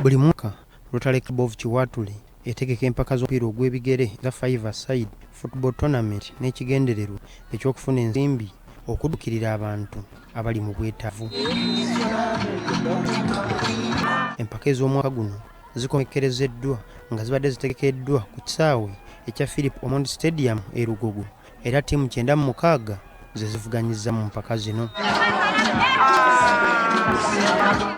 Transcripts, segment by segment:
Buli mwaka Rotary Club of Kiwatule etegeka empaka z'omupiira ogw'ebigere za 5-a-side football tournament n'ekigendererwa eky'okufuna ensimbi okuddukirira abantu abali mu bwetaavu. Empaka ez'omwaka guno zikomekerezeddwa nga zibadde zitegekeddwa ku kisaawe ekya Philip Omondi Stadium e Lugogo, era ttiimu 96 ze zivuganyizza mu mpaka zino.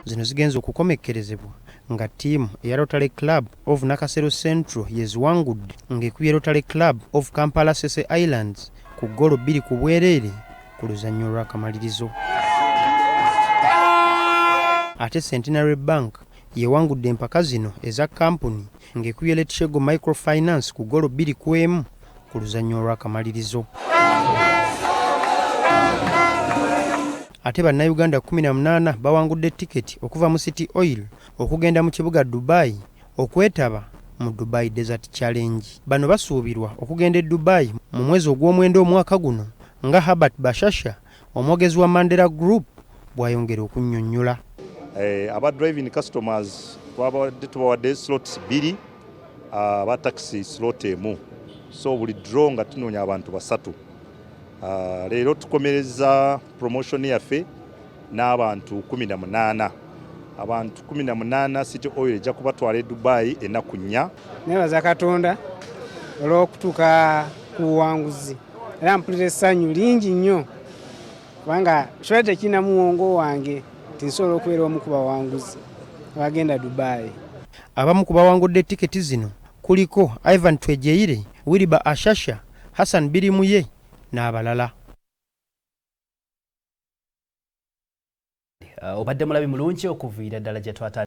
Zino zigenza okukomekerezebwa nga ttiimu eya Rotary Club of Nakasero Central yeziwangudde ng'ekubye Rotary Club of Kampala Sese Islands ku ggoolo 2 ku bwereere ku luzannyiro lw'akamalirizo. Ate Centenary Bank yewangudde empaka zino eza kampuni ng'ekubye Letshego Microfinance ku ggoolo 2 ku 1 ku luzannyiro lw'akamalirizo. Ate bannayuganda 18 bawangudde tiketi okuva mu City Oil okugenda mu kibuga Dubai okwetaba mu Dubai Desert Challenge. Bano basuubirwa okugenda e Dubai mu mwezi ogw'omwenda omwaka guno nga Herbert Bashasha, omwogezi wa Mandela Group, bw'ayongera okunnyonnyola. Aba driving customers tubawadde slots 2, aba taxi slot 1. So buli draw nga tunoonya abantu 3. Leero tukomereza promotion yaffe n'abantu 18. Abantu 18 City Oil ejja kubatwala e Dubai ennaku 4. Nebaza Katonda olw'okutuuka ku buwanguzi, era mpulira essanyu lingi nnyo kubanga kiba tekirina muwongo wange tinsobola okubeera omu ku bawanguzi abagenda Dubai. Abamu ku bawangudde tiketi zino kuliko Ivan Twejeire, Wiliba Ashasha, Hassan Birimuye n'abalala. Obadde mulabi mulungi okuviira ddala gye twata